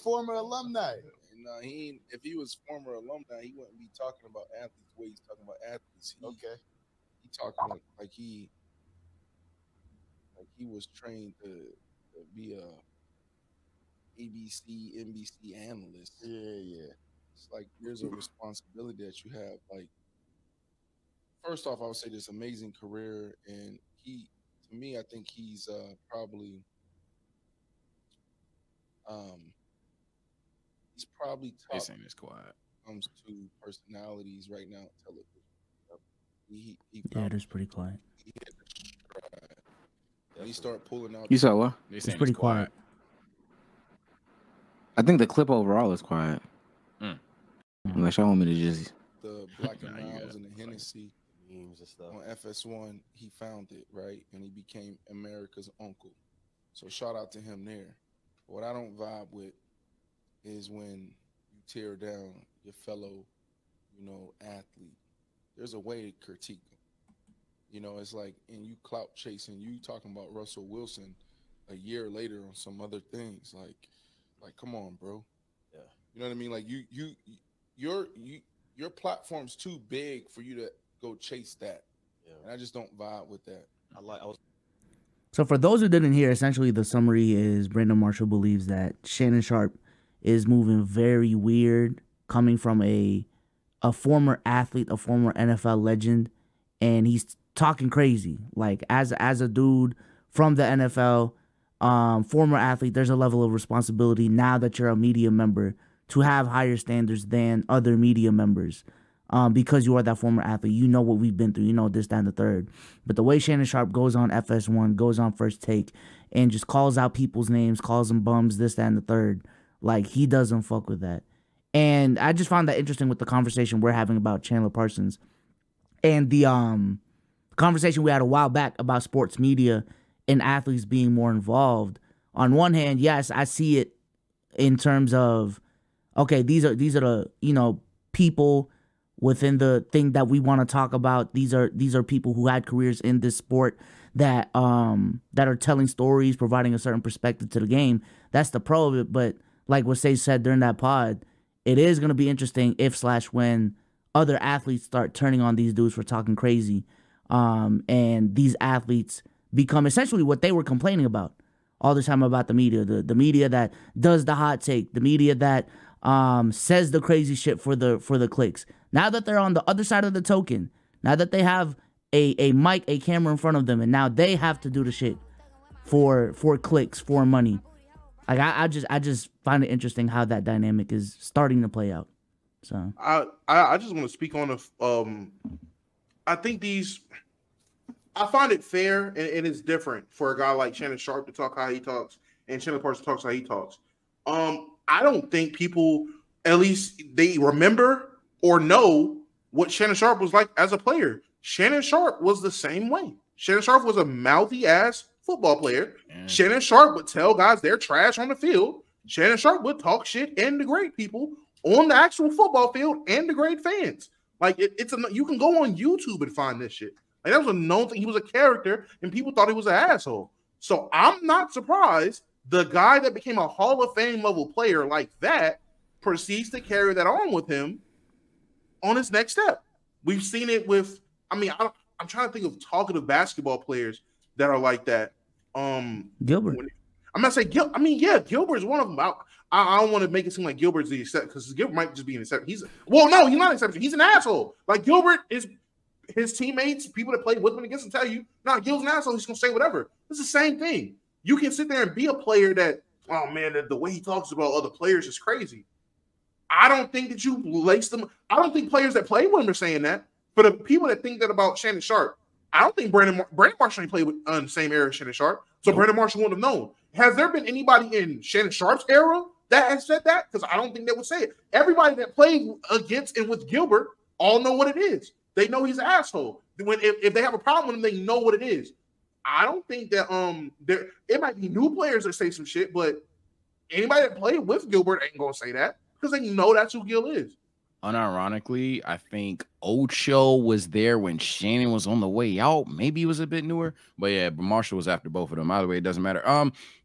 former alumni. No, he ain't, if he was former alumni, he wouldn't be talking about athletes the way he's talking about athletes. He talking like he was trained to be a ABC, NBC analyst. Yeah. It's like there's a responsibility that you have. Like, first off, I would say this amazing career, and to me, I think he's probably top. This ain't as quiet. Comes to personalities right now, television. It's pretty quiet. He start pulling out. You saw what? It's pretty quiet. I think the clip overall is quiet. Unless y'all want me to just the Black and Miles and the Hennessy memes and stuff on FS1, he found it right, and he became America's uncle. So shout out to him there. What I don't vibe with is when you tear down your fellow, athlete. There's a way to critique them. It's like, and you clout chasing, you talking about Russell Wilson a year later on some other things. Like, come on, bro. Yeah. You know what I mean? Like your platform's too big for you to go chase that. Yeah. And I just don't vibe with that. So for those who didn't hear, essentially the summary is Brandon Marshall believes that Shannon Sharpe is moving very weird, coming from a former athlete, a former NFL legend, and he's talking crazy. Like as a dude from the NFL, former athlete, there's a level of responsibility now that you're a media member to have higher standards than other media members. Because you are that former athlete, you know what we've been through, this, that, and the third. But the way Shannon Sharpe goes on FS1, goes on First Take, and just calls out people's names, calls them bums, this, that, and the third, like, he doesn't fuck with that. And I just found that interesting with the conversation we're having about Chandler Parsons. And the conversation we had a while back about sports media and athletes being more involved. On one hand, yes, I see it in terms of, okay, these are the, people within the thing that we want to talk about. These are people who had careers in this sport that are telling stories, providing a certain perspective to the game. That's the pro of it. But like what Say said during that pod, it is going to be interesting when other athletes start turning on these dudes for talking crazy, and these athletes become essentially what they were complaining about all the time about the media, the media that does the hot take, the media that says the crazy shit for the clicks. Now that they're on the other side of the token, now that they have a mic, a camera in front of them, and now they have to do the shit for clicks, for money. Like I just find it interesting how that dynamic is starting to play out. So I just want to speak on I think I find it fair and it's different for a guy like Shannon Sharpe to talk how he talks and Shannon Parsons talks how he talks. I don't think people, at least they remember or know what Shannon Sharpe was like as a player. Shannon Sharpe was the same way. Shannon Sharpe was a mouthy ass football player. Shannon Sharpe would tell guys they're trash on the field. Shannon Sharpe would talk shit and degrade people on the actual football field and degrade fans. Like you can go on YouTube and find this shit. Like that was a known thing. He was a character and people thought he was an asshole. So I'm not surprised the guy that became a Hall of Fame level player like that proceeds to carry that on with him on his next step. We've seen it with, I'm trying to think of talkative basketball players that are like that. Gilbert. I'm not saying Gilbert is one of them. I don't want to make it seem like Gilbert's the exception because Gilbert might just be an exception. He's not an exception. He's an asshole. Like Gilbert is his teammates, people that play with him against him tell you, nah, Gil's an asshole. He's gonna say whatever. It's the same thing. You can sit there and be a player that, oh man, the way he talks about other players is crazy. I don't think that you lace them. I don't think players that play with him are saying that. For the people that think that about Shannon Sharpe, I don't think Brandon Marshall ain't played with the same era as Shannon Sharpe, so Brandon Marshall wouldn't have known. Has there been anybody in Shannon Sharpe's era that has said that? Because I don't think they would say it. Everybody that played against and with Gilbert all know what it is. They know he's an asshole. If they have a problem with him, they know what it is. I don't think that it might be new players that say some shit, but anybody that played with Gilbert ain't gonna say that because they know that's who Gil is. unironically, I think Ocho was there when Shannon was on the way out. Maybe he was a bit newer, but yeah, but Marshall was after both of them. Either way, it doesn't matter.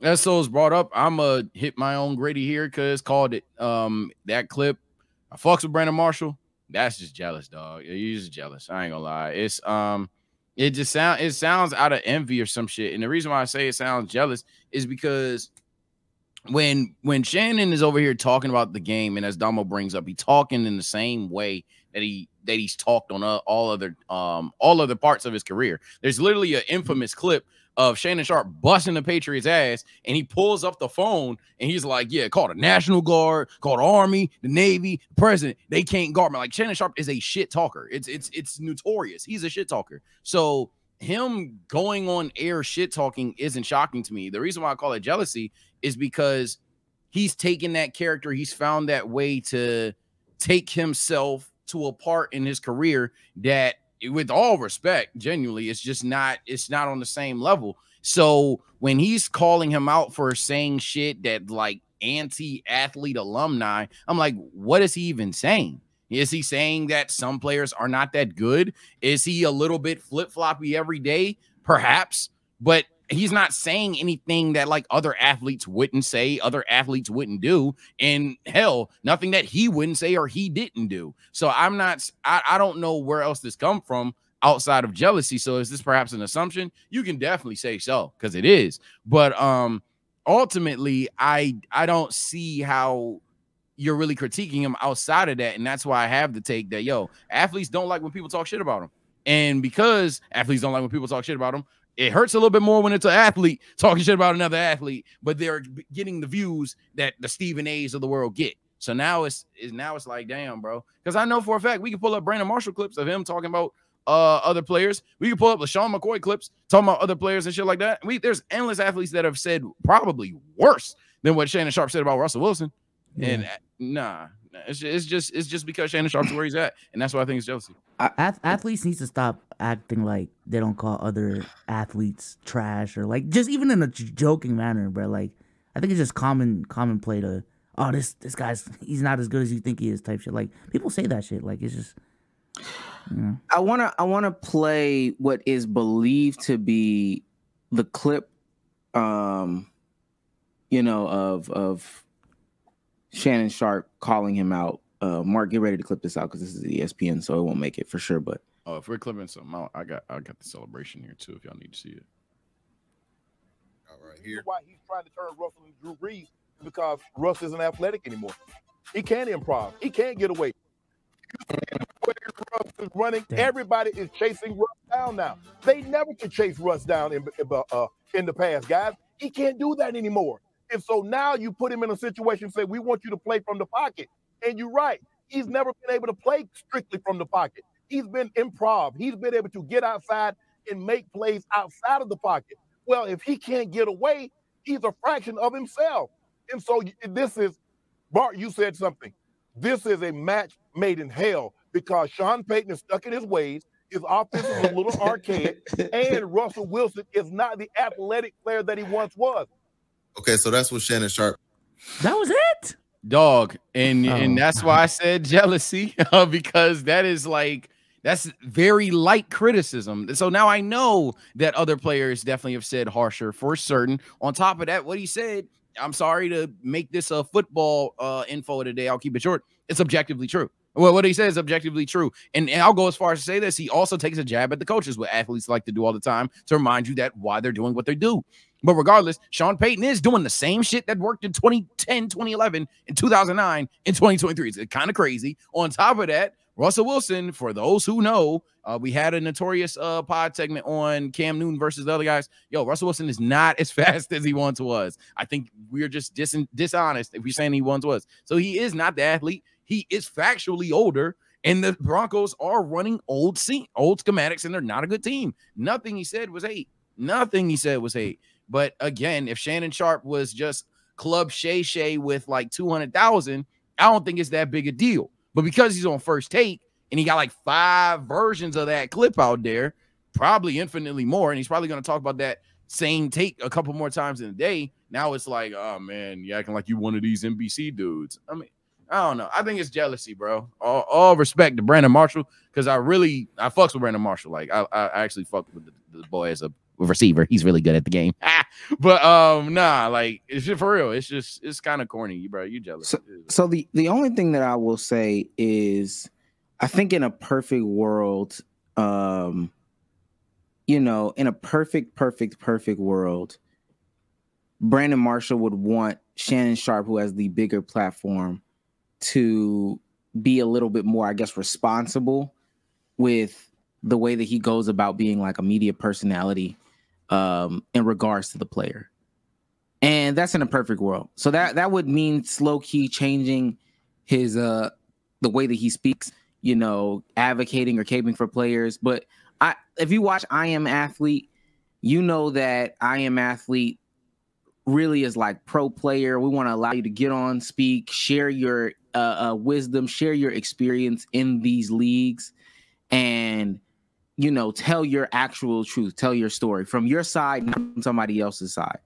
As Soul's brought up, I'ma hit my own Grady here because called it. That clip, I fucks with Brandon Marshall. That's just jealous, dog. You're just jealous. I ain't gonna lie. It's it sounds out of envy or some shit. And the reason why I say it sounds jealous is because when Shannon is over here talking about the game, and as Damo brings up, he's talking in the same way that he's talked on all other parts of his career. There's literally an infamous clip of Shannon Sharpe busting the Patriots' ass, and he pulls up the phone and he's like, "Yeah, call the National Guard, call the Army, the Navy, the President. They can't guard me." Like, Shannon Sharpe is a shit talker. It's notorious. He's a shit talker. So him going on air shit talking isn't shocking to me. The reason why I call it jealousy is because he's taken that character. He's found that way to take himself to a part in his career that, with all respect, genuinely, it's not on the same level. So when he's calling him out for saying shit that like anti-athlete alumni, I'm like, what is he even saying? Is he saying that some players are not that good? Is he a little bit flip-floppy every day? Perhaps, but he's not saying anything that like other athletes wouldn't say, other athletes wouldn't do, and hell, nothing that he wouldn't say or he didn't do. So I don't know where else this come from outside of jealousy. So is this perhaps an assumption? You can definitely say so, because it is. But ultimately, I don't see how you're really critiquing him outside of that. And that's why I have the take that, yo, athletes don't like when people talk shit about them. And because athletes don't like when people talk shit about them, it hurts a little bit more when it's an athlete talking shit about another athlete, but they're getting the views that the Stephen A's of the world get. So now it's like, damn, bro. Because I know for a fact we can pull up Brandon Marshall clips of him talking about other players. We can pull up LaShawn McCoy clips talking about other players and shit like that. There's endless athletes that have said probably worse than what Shannon Sharpe said about Russell Wilson. Yeah. And nah, it's just because Shannon Sharpe's where he's at, and that's why I think it's jealousy. Athletes need to stop acting like they don't call other athletes trash, or like just even in a joking manner, bro. Like, I think it's just common play to, oh, this guy's, he's not as good as you think he is type shit. Like, people say that shit. Like, it's just, you know. I wanna play what is believed to be the clip, of Shannon Sharpe calling him out. Mark, get ready to clip this out because this is ESPN, so it won't make it for sure. But if we're clipping something out, I got the celebration here too. If y'all need to see it, all right here. Why he's trying to turn Russell into Drew Brees, because Russ isn't athletic anymore. He can't improv. He can't get away. Russ is running. Damn. Everybody is chasing Russ down now. They never could chase Russ down in the past, guys. He can't do that anymore. And so now you put him in a situation, say, we want you to play from the pocket. And you're right. He's never been able to play strictly from the pocket. He's been improv. He's been able to get outside and make plays outside of the pocket. Well, if he can't get away, he's a fraction of himself. And so this is, Bart, you said something. This is a match made in hell because Sean Payton is stuck in his ways. His offense is a little archaic. And Russell Wilson is not the athletic player that he once was. Okay, so that's what Shannon Sharpe. That was it, dog, and that's why I said jealousy, because that's very light criticism. So now I know that other players definitely have said harsher for certain. On top of that, what he said, I'm sorry to make this a football info today. I'll keep it short. It's objectively true. Well, what he said is objectively true. And I'll go as far as to say this. He also takes a jab at the coaches, what athletes like to do all the time, to remind you that why they're doing what they do. But regardless, Sean Payton is doing the same shit that worked in 2010, 2011, and 2009, and 2023. It's kind of crazy. On top of that, Russell Wilson, for those who know, we had a notorious pod segment on Cam Newton versus the other guys. Yo, Russell Wilson is not as fast as he once was. I think we're just dishonest if we're saying he once was. So he is not the athlete. He is factually older, and the Broncos are running old schematics, and they're not a good team. Nothing he said was hate. Nothing he said was hate. But again, if Shannon Sharpe was just Club Shay Shay with like 200,000, I don't think it's that big a deal. But because he's on First Take and he got like 5 versions of that clip out there, probably infinitely more, and he's probably going to talk about that same take a couple more times in a day. Now it's like, oh man, you acting like you one of these NBC dudes. I mean, I don't know. I think it's jealousy, bro. All respect to Brandon Marshall, because I fucks with Brandon Marshall. Like I actually fuck with the boy as a receiver. He's really good at the game. But nah, like it's just for real. It's kind of corny, bro. You jealous. So the only thing that I will say is, I think in a perfect world, in a perfect world, Brandon Marshall would want Shannon Sharpe, who has the bigger platform, to be a little bit more, I guess, responsible with the way that he goes about being like a media personality in regards to the player. And that's in a perfect world. So that would mean slow key changing his the way that he speaks, advocating or caping for players. But if you watch I Am Athlete, you know that I Am Athlete really is like pro player. We want to allow you to get on, speak, share your wisdom, share your experience in these leagues, and tell your actual truth, tell your story from your side, not from somebody else's side.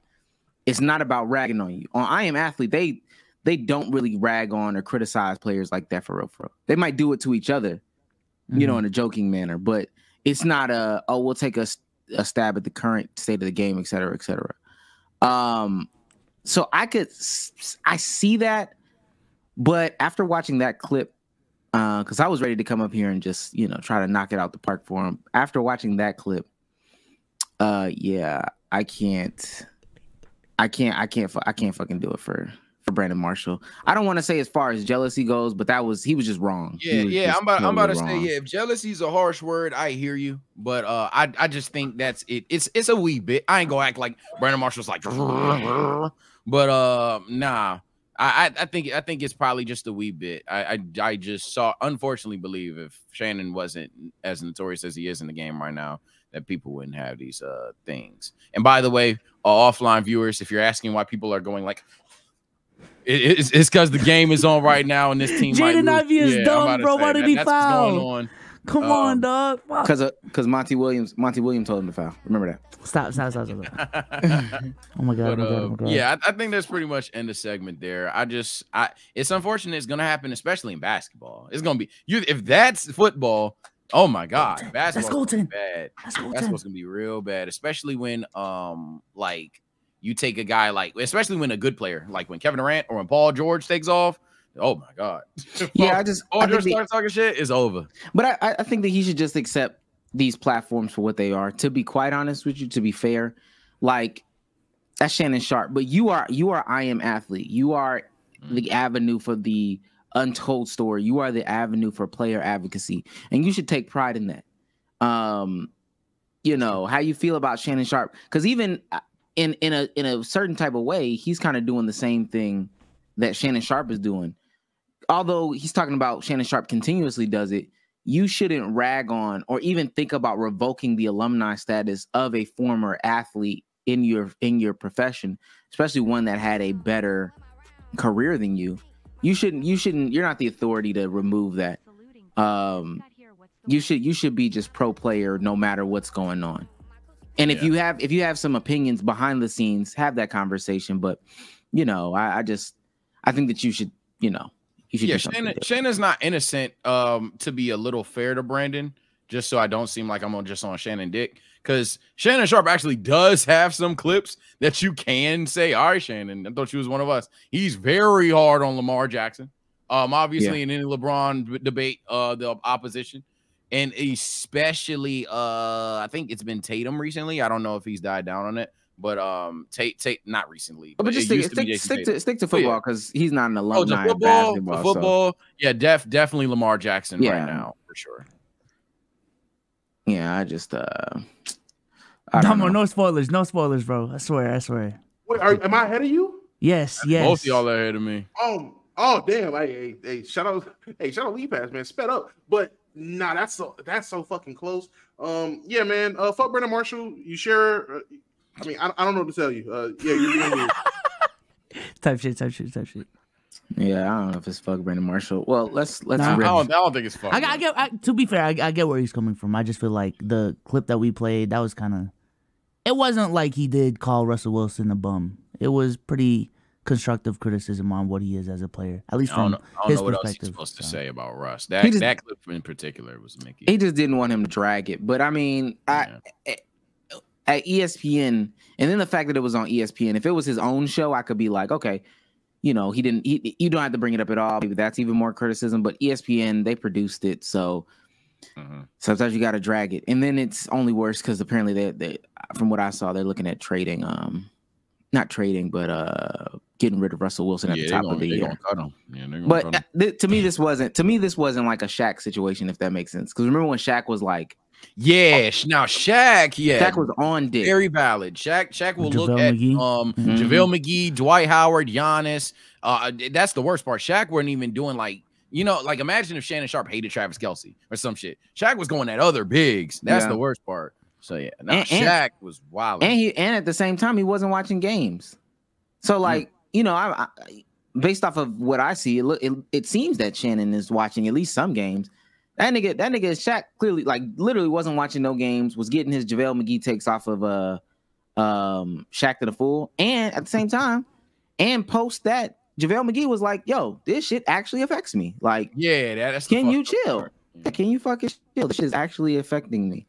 It's not about ragging on you. On I Am Athlete, they don't really rag on or criticize players like that for real. They might do it to each other, in a joking manner, but it's not we'll take a stab at the current state of the game, et cetera, et cetera. So I see that, but after watching that clip, because I was ready to come up here and just try to knock it out the park for him. After watching that clip, yeah, I can't fucking do it for Brandon Marshall. I don't want to say as far as jealousy goes, but he was just wrong. Yeah. I'm about to say, yeah, if jealousy is a harsh word, I hear you, but I just think that's it. It's a wee bit. I ain't gonna act like Brandon Marshall's like, but nah. I think it's probably just a wee bit. I just unfortunately believe if Shannon wasn't as notorious as he is in the game right now, that people wouldn't have these things. And by the way, offline viewers, if you're asking why people are going like, it's because the game is on right now and this team Jaden Ivey is dumb, bro. Why did he foul? Going on. Come on, dog. Because Monty Williams told him to foul. Remember that. Stop. Oh my god. Yeah, I think that's pretty much end the segment there. It's unfortunate. It's gonna happen, especially in basketball. It's gonna be if that's football. Oh my god, basketball's gonna be bad. Basketball's gonna be real bad, especially when like you take a guy especially when a good player, like when Kevin Durant or when Paul George takes off. Oh my god. Yeah, Paul George starts talking shit, it's over. But I think that he should just accept these platforms for what they are. To be quite honest with you, to be fair, like that's Shannon Sharpe, but you are I Am Athlete. You are the avenue for the untold story. You are the avenue for player advocacy, and you should take pride in that. How you feel about Shannon Sharpe, because even in a certain type of way, he's kind of doing the same thing that Shannon Sharpe is doing. Although he's talking about Shannon Sharpe continuously does it, you shouldn't rag on or even think about revoking the alumni status of a former athlete in your profession, especially one that had a better career than you. You shouldn't. You're not the authority to remove that. You should be just pro player no matter what's going on. And if you have some opinions behind the scenes, have that conversation. But I think that you should Yeah, Shannon's not innocent. To be a little fair to Brandon, just so I don't seem like I'm just on Shannon dick, because Shannon Sharpe actually does have some clips that you can say, all right, Shannon, I thought you was one of us. He's very hard on Lamar Jackson. Obviously in any LeBron debate, the opposition, and especially I think it's been Tatum recently. I don't know if he's died down on it. But Tate not recently. But just stick to football, because he's not an alumni of basketball. Football, yeah, definitely Lamar Jackson right now for sure. Yeah, I just no spoilers, bro. I swear. Wait, am I ahead of you? Yes. Both of y'all are ahead of me. Oh damn! Hey, shout out League Pass, man, sped up. But nah, that's so fucking close. Yeah, man. Fuck Brandon Marshall. You share. I mean, I don't know what to tell you. Yeah, you're doing weird. Type shit. Yeah, I don't know if it's fuck Brandon Marshall. Well, let's. I don't think it's fuck. I get. To be fair, I get where he's coming from. I just feel like the clip that we played, that was kind of. It wasn't like he did call Russell Wilson a bum. It was pretty constructive criticism on what he is as a player, at least from I don't his know what else perspective. he's supposed to say about Russ. That clip in particular was Mickey. He just didn't want him to drag it. But I mean, at ESPN, and then the fact that it was on ESPN, if it was his own show, I could be like, okay, you know, you don't have to bring it up at all. Maybe that's even more criticism. But ESPN, they produced it, so sometimes you got to drag it, and then it's only worse because apparently they, from what I saw, they're looking at trading, not trading, but getting rid of Russell Wilson at the top of the year. Cut him. Yeah, but to me, this wasn't like a Shaq situation, if that makes sense. Because remember when Shaq was like, now Shaq was on dick. Very valid. Shaq will look JaVale at McGee. JaVale McGee, Dwight Howard, Giannis. That's the worst part. Shaq wasn't even doing like, you know, like imagine if Shannon Sharpe hated Travis Kelce or some shit. Shaq was going at other bigs. That's the worst part. So yeah, Shaq was wild. And at the same time he wasn't watching games. So like, you know, I based off of what I see, it seems that Shannon is watching at least some games. That nigga Shaq clearly, like, literally wasn't watching no games, was getting his JaVale McGee takes off of Shaq to the full, and at the same time, and post that, JaVale McGee was like, yo, this shit actually affects me. Like, yeah, that's can you chill? Yeah. Can you fucking chill? This shit is actually affecting me.